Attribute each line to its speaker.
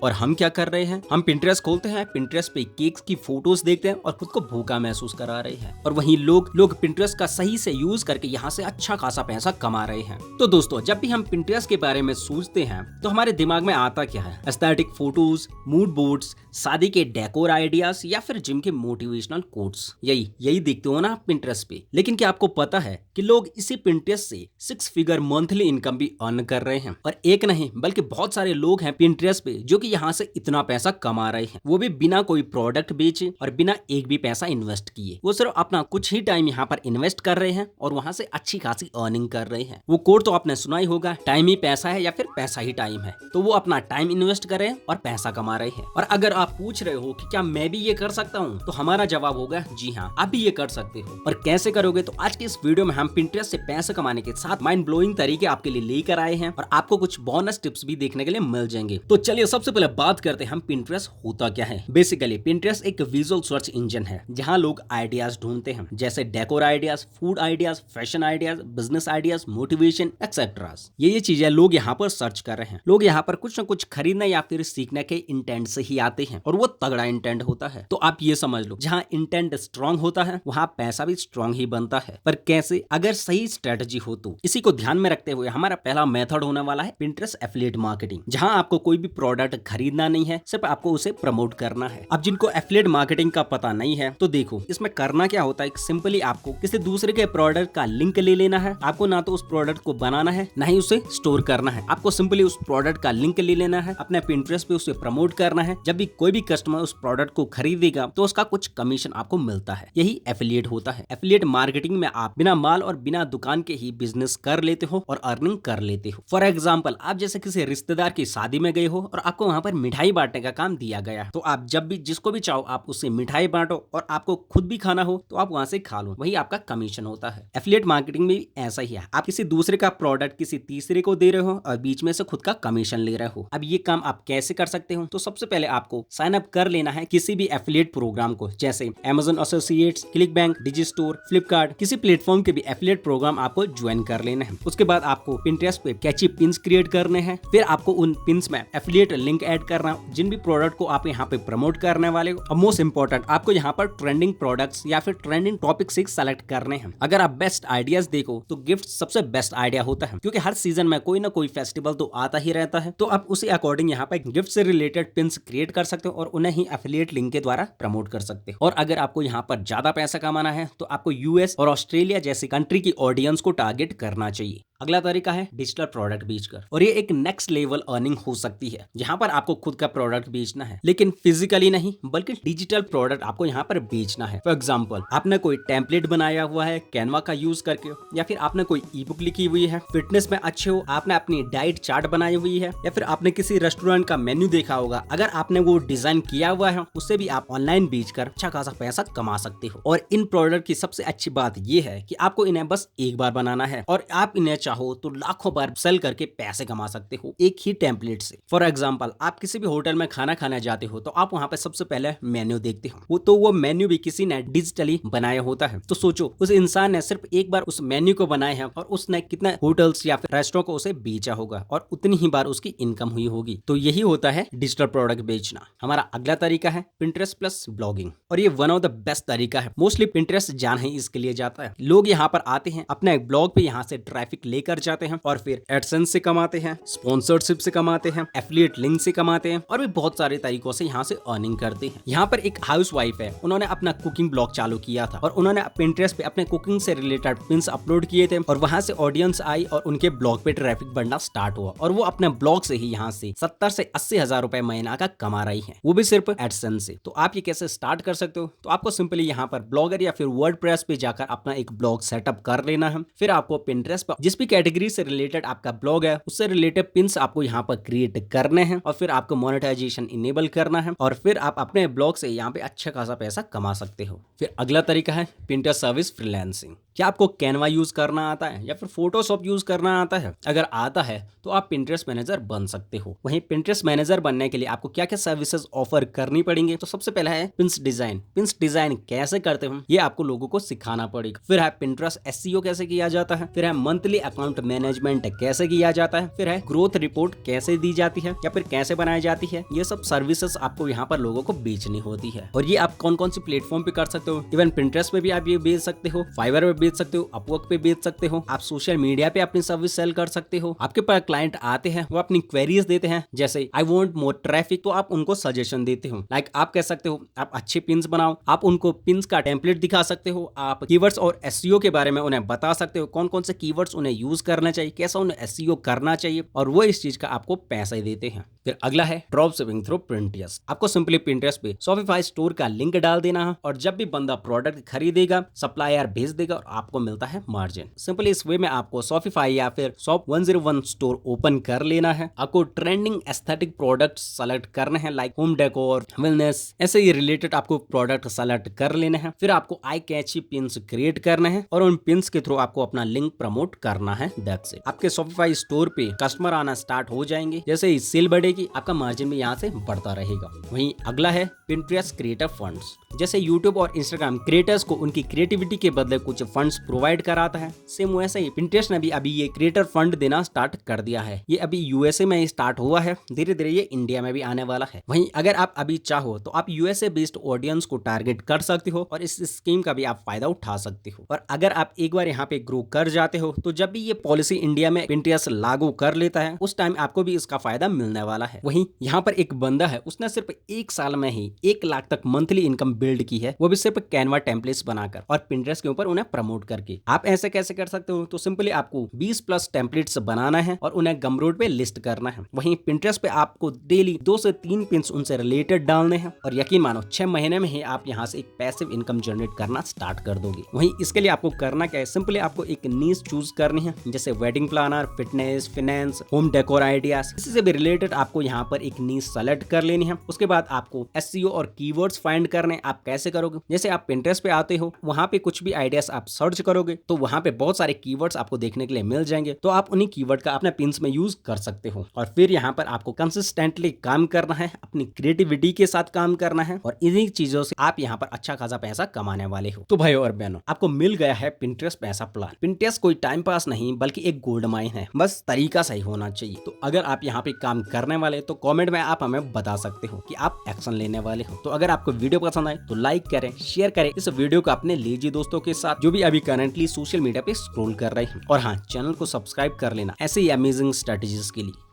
Speaker 1: और हम क्या कर रहे हैं, हम पिंटरेस्ट खोलते हैं, पिंटरेस्ट पे केक्स की फोटोज देखते हैं और खुद को भूखा महसूस करा रहे हैं। और वहीं लोग पिंटरेस्ट का सही से यूज करके यहाँ से अच्छा खासा पैसा कमा रहे हैं। तो दोस्तों, जब भी हम पिंटरेस्ट के बारे में सोचते हैं तो हमारे दिमाग में आता क्या है? एस्थेटिक फोटोज, मूड बोर्ड्स, शादी के डेकोर आइडियाज या फिर जिम के मोटिवेशनल कोट्स। यही देखते हो ना आप पिंटरेस्ट पे। लेकिन क्या आपको पता है कि लोग इसी पिंटरेस्ट से 6 फिगर मंथली इनकम भी अर्न कर रहे हैं? और एक नहीं बल्कि बहुत सारे लोग हैं पिंटरेस्ट पे जो कि यहाँ से इतना पैसा कमा रहे हैं, वो भी बिना कोई प्रोडक्ट बेचे और बिना एक भी पैसा इन्वेस्ट किए। वो सिर्फ अपना कुछ ही टाइम यहाँ पर इन्वेस्ट कर रहे हैं और वहां से अच्छी खासी अर्निंग कर रहे हैं। वो कोड तो आपने सुना ही होगा, टाइम ही पैसा है या फिर पैसा ही टाइम है। तो वो अपना टाइम इन्वेस्ट कर रहे हैं और पैसा कमा रहे हैं। और अगर आप पूछ रहे हो कि क्या मैं भी ये कर सकता हूँ, तो हमारा जवाब होगा जी हाँ, आप भी ये कर सकते हो। और कैसे करोगे? तो आज के इस वीडियो में हम पिंटरेस्ट से पैसा कमाने के साथ माइंड ब्लोइंग तरीके आपके लिए लेकर आए हैं और आपको कुछ बोनस टिप्स भी देखने के लिए मिल जाएंगे। तो चलिए सबसे पहले बात करते हैं हम पिंटरेस्ट होता क्या है। बेसिकली पिंटरेस्ट एक विजुअल सर्च इंजन है जहाँ लोग आइडियाज ढूंढते हैं, जैसे decor ideas, food ideas, fashion ideas, business ideas, motivation etcetera. ये चीजें लोग यहाँ पर सर्च कर रहे हैं। लोग यहाँ पर कुछ न कुछ खरीदने या फिर सीखने के इंटेंट से ही आते हैं और वो तगड़ा इंटेंट होता है। तो आप ये समझ लो, जहाँ इंटेंट स्ट्रांग होता है वहाँ पैसा भी स्ट्रांग ही बनता है। पर कैसे? अगर सही स्ट्रेटजी हो तो। इसी को ध्यान में रखते हुए हमारा पहला मेथड होने वाला है पिंटरेस्ट एफिलिएट मार्केटिंग, जहाँ आपको कोई भी प्रोडक्ट खरीदना नहीं है, सिर्फ आपको उसे प्रमोट करना है। अब जिनको एफिलिएट मार्केटिंग का पता नहीं है तो देखो, इसमें करना क्या होता है, सिंपली आपको किसी दूसरे के प्रोडक्ट का लिंक ले लेना है। आपको ना तो उस प्रोडक्ट को बनाना है, ना ही उसे स्टोर करना है। आपको सिंपली उस प्रोडक्ट का लिंक ले लेना है, अपने पिंटरेस्ट पे उसे प्रमोट करना है। जब भी कोई भी कस्टमर उस प्रोडक्ट को खरीदेगा तो उसका कुछ कमीशन आपको मिलता है। यही एफिलिएट होता है। एफिलिएट मार्केटिंग में आप बिना माल और बिना दुकान के ही बिजनेस कर लेते हो और अर्निंग कर लेते हो। फॉर एग्जाम्पल, आप जैसे किसी रिश्तेदार की शादी में गए हो और आपको वहां पर मिठाई बांटने का काम दिया गया, तो आप जब भी जिसको भी चाहो आप उससे मिठाई बांटो और आपको खुद भी खाना हो तो आप वहां से खा लो, वही आपका कमीशन होता है। एफिलिएट मार्केटिंग में भी ऐसा ही है। आप किसी दूसरे का प्रोडक्ट किसी तीसरे को दे रहे हो और बीच में से खुद का कमीशन ले रहे हो। अब ये काम आप कैसे कर सकते हो? तो सबसे पहले आपको साइन अप कर लेना है किसी भी एफिलिएट प्रोग्राम को, जैसे Amazon associates, click bank, डिजिस्टोर, Flipkart, किसी प्लेटफॉर्म के भी एफिलिएट प्रोग्राम आपको ज्वाइन कर लेना है। उसके बाद आपको पिंटरेस्ट पे कैची पिन्स क्रिएट करने हैं। फिर आपको उन पिन्स में एफिलिएट लिंक ऐड करना, जिन भी प्रोडक्ट को आप यहाँ पे प्रमोट करने वाले हो। और मोस्ट इंपॉर्टेंट, आपको यहाँ पर ट्रेंडिंग प्रोडक्ट्स या फिर ट्रेंडिंग टॉपिक से सेलेक्ट करने हैं। अगर आप बेस्ट आइडियाज देखो तो गिफ्ट सबसे बेस्ट आइडिया होता है, क्योंकि हर सीजन में कोई ना कोई फेस्टिवल तो आता ही रहता है। तो आप उसी अकॉर्डिंग यहाँ पे गिफ्ट से रिलेटेड पिन्स क्रिएट कर सकते हो और उन्हें ही एफिलिएट लिंक के द्वारा प्रमोट कर सकते हो। और अगर आपको यहाँ पर ज्यादा पैसा कमाना है तो आपको यूएस और ऑस्ट्रेलिया जैसी कंट्री की ऑडियंस को टारगेट करना चाहिए। अगला तरीका है डिजिटल प्रोडक्ट बेचकर, और ये एक नेक्स्ट लेवल अर्निंग हो सकती है, जहां पर आपको खुद का प्रोडक्ट बेचना है, लेकिन फिजिकली नहीं बल्कि डिजिटल प्रोडक्ट आपको यहाँ पर बेचना है। फॉर एग्जांपल, आपने कोई टेम्पलेट बनाया हुआ है कैनवा का यूज करके, या फिर आपने कोई ई बुक लिखी हुई है, फिटनेस में अच्छे हो, आपने अपनी डाइट चार्ट बनाई हुई है, या फिर आपने किसी रेस्टोरेंट का मेन्यू देखा होगा, अगर आपने वो डिजाइन किया हुआ है उससे भी आप ऑनलाइन बेचकर अच्छा खासा पैसा कमा सकते हो। और इन प्रोडक्ट की सबसे अच्छी बात यह है कि आपको इन्हें बस एक बार बनाना है और आप इन्हें चाहो तो लाखों बार सेल करके पैसे कमा सकते हो एक ही टेम्पलेट से। फॉर एग्जांपल, आप किसी भी होटल में खाना खाने जाते हो तो आप वहां पे सबसे पहले मेन्यू देखते हो, वो मेन्यू भी किसी ने डिजिटली बनाया होता है। तो सोचो, उस इंसान ने सिर्फ एक बार उस मेन्यू को बनाया है और उसने कितने होटल्स या फिर रेस्टोरेंट को उसे बेचा होगा और उतनी ही बार उसकी इनकम हुई होगी। तो यही होता है डिजिटल प्रोडक्ट बेचना। हमारा अगला तरीका है पिंटरेस्ट प्लस ब्लॉगिंग, और ये वन ऑफ द बेस्ट तरीका है। मोस्टली पिंटरेस्ट जान ही इसके लिए जाता है। लोग यहाँ पर आते हैं, अपने ब्लॉग पे यहाँ से ट्रैफिक लेकर जाते हैं और फिर एडसेंस से कमाते हैं, स्पॉन्सरशिप से कमाते हैं, एफिलिएट लिंक से कमाते हैं और भी बहुत सारे तरीकों से यहाँ से अर्निंग करते हैं। यहाँ पर एक हाउसवाइफ है, उन्होंने अपना कुकिंग ब्लॉग चालू किया था और उन्होंने पिंटरेस्ट पे अपने कुकिंग से रिलेटेड पिन्स अपलोड किए थे और वहां से ऑडियंस आई और उनके ब्लॉग पे ट्रैफिक बढ़ना स्टार्ट हुआ और वो अपने ब्लॉग से ही यहाँ से 70 से 80 हजार रुपए महीना का कमा रही है, वो भी सिर्फ एडसेंस से। तो आप ये कैसे स्टार्ट कर सकते हो? तो आपको सिंपली यहाँ पर ब्लॉगर या फिर वर्डप्रेस पे जाकर अपना एक ब्लॉग सेटअप कर लेना है। फिर आपको पिंटरेस्ट पर जिस भी कैटेगरी से रिलेटेड आपका ब्लॉग है उससे रिलेटेड पिन्स आपको यहाँ पर क्रिएट करने हैं और फिर आपको मोनेटाइजेशन इनेबल करना है और फिर आप अपने ब्लॉग से यहाँ पे अच्छा खासा पैसा कमा सकते हो। फिर अगला तरीका है पिंटरेस्ट सर्विस फ्रीलांसिंग। क्या आपको कैनवा यूज करना आता है या फिर फोटोशॉप यूज करना आता है? अगर आता है तो आप पिंटरेस्ट मैनेजर बन सकते हो। वहीं पिंटरेस्ट मैनेजर बनने के लिए आपको क्या क्या सर्विसेज ऑफर करनी पड़ेंगे? तो सबसे पहला है पिंस डिजाइन। पिंस डिजाइन कैसे करते हैं ये आपको लोगों को सिखाना पड़ेगा। फिर है पिंटरेस्ट एसईओ कैसे किया जाता है। फिर है मंथली अकाउंट मैनेजमेंट कैसे किया जाता है। फिर है ग्रोथ रिपोर्ट कैसे दी जाती है या फिर कैसे बनाई जाती है। ये सब सर्विसेज आपको यहाँ पर लोगों को बेचनी होती है। और ये आप कौन कौन सी प्लेटफॉर्म पे कर सकते हो? इवन पिंटरेस्ट पे भी आप ये बेच सकते हो, फाइवर पे बेच सकते हो, अपवर्क पे बेच सकते हो। आप सोशल मीडिया पे अपनी सर्विस सेल कर सकते हो। आपके पास क्लाइंट आते हैं, वो अपनी क्वेरीज देते हैं, जैसे आई वांट मोर ट्रैफिक, तो आप उनको सजेशन देते हो। लाइक आप कह सकते हो आप अच्छे पिन्स बनाओ, आप उनको पिन्स का टेम्पलेट दिखा सकते हो, आप कीवर्ड्स और एसईओ के बारे में उन्हें बता सकते हो, कौन कौन से कीवर्ड्स उन्हें यूज करना चाहिए, कैसा उन्हें एसईओ करना चाहिए, और वो इस चीज का आपको पैसा देते हैं। फिर अगला है ड्रॉप शिपिंग थ्रू पिंटरेस्ट। आपको सिंपली पिंटरेस्ट पे शॉपिफाई स्टोर का लिंक डाल देना है और जब भी बंदा प्रोडक्ट खरीदेगा सप्लायर भेज देगा और आपको मिलता है मार्जिन। सिंपली इस वे में आपको शॉपिफाई या फिर शॉप 101 स्टोर ओपन कर लेना है। आपको ट्रेंडिंग एस्थेटिक प्रोडक्ट सेलेक्ट करने हैं, लाइक होम डेकोर, वेलनेस, ऐसे ही रिलेटेड आपको प्रोडक्ट सेलेक्ट कर लेना है। फिर आपको आई कैची पिन्स क्रिएट करने हैं और उन पिन्स के थ्रू आपको अपना लिंक प्रमोट करना है। That's it. आपके शॉपिफाई स्टोर पे कस्टमर आना स्टार्ट हो जाएंगे। जैसे ही सेल बढ़ेगी आपका मार्जिन भी यहाँ से बढ़ता रहेगा। वहीं अगला है पिंटरेस्ट क्रिएटर फंड्स। जैसे यूट्यूब और इंस्टाग्राम क्रिएटर्स को उनकी क्रिएटिविटी के बदले कुछ फंड्स प्रोवाइड कराता है, सेम वैसे ही पिंटरेस्ट ने भी अभी ये क्रिएटर फंड देना स्टार्ट कर दिया है। ये अभी यूएसए में स्टार्ट हुआ है, धीरे धीरे ये इंडिया में भी आने वाला है। वहीं अगर आप अभी चाहो तो आप यूएसए बेस्ड ऑडियंस को टारगेट कर सकते हो और इस स्कीम का भी आप फायदा उठा सकते हो। और अगर आप एक बार यहाँ पे ग्रो कर जाते हो तो जब भी ये पॉलिसी इंडिया में पिंटरेस्ट लागू कर लेता है उस टाइम आपको भी इसका फायदा मिलने वाला है। वहीं यहाँ पर एक बंदा है, उसने सिर्फ 1 साल में ही 1 लाख तक मंथली इनकम बिल्ड की है, वो भी सिर्फ कैनवा टेम्पलेट्स बनाकर और पिंटरेस्ट के ऊपर उन्हें प्रमोट करके। आप ऐसे कैसे कर सकते हो? तो सिंपली आपको 20+ टेम्पलेट्स बनाना है और उन्हें गमरोड पे लिस्ट करना है। वहीं पिंटरेस्ट पे आपको डेली 2 से 3 पिन्स उनसे रिलेटेड डालने हैं और यकीन मानो 6 महीने में ही आप यहाँ से एक पैसिव इनकम जनरेट करना स्टार्ट कर दोगे। वहीं इसके लिए आपको करना क्या है? सिंपली आपको एक नीश चूज करनी है, जैसे wedding planner, fitness, finance, home decor ideas, इसी से भी रिलेटेड आपको यहाँ पर एक नीश सेलेक्ट कर लेनी है। उसके बाद आपको एसईओ और कीवर्ड्स फाइंड करने। आप कैसे करोगे? जैसे आप पिंटरेस्ट पे आते हो, वहां पे कुछ भी आइडियाज आप सर्च करोगे तो वहां पे बहुत सारे कीवर्ड्स आपको देखने के लिए मिल जाएंगे, तो आप उन्हीं कीवर्ड का अपने पिन्स में यूज कर सकते हो। और फिर यहाँ पर आपको कंसिस्टेंटली काम करना है, अपनी क्रिएटिविटी के साथ काम करना है और इन्हीं चीजों से आप यहाँ पर अच्छा खासा पैसा कमाने वाले हो। तो भाइयों और बहनों, आपको मिल गया है पिंटरेस्ट पैसा प्लान। पिंटरेस्ट कोई टाइम पास नहीं बल्कि एक गोल्ड माइन है, बस तरीका सही होना चाहिए। तो अगर आप यहाँ पे काम करने वाले तो कमेंट में आप हमें बता सकते हो कि आप एक्शन लेने वाले हो। तो अगर आपको वीडियो पसंद आए तो लाइक करें, शेयर करें इस वीडियो को अपने लीजिए दोस्तों के साथ जो भी अभी करंटली सोशल मीडिया पे स्क्रॉल कर रहे हैं। और हाँ, चैनल को सब्सक्राइब कर लेना ऐसे ही अमेजिंग स्ट्रेटजीज के लिए।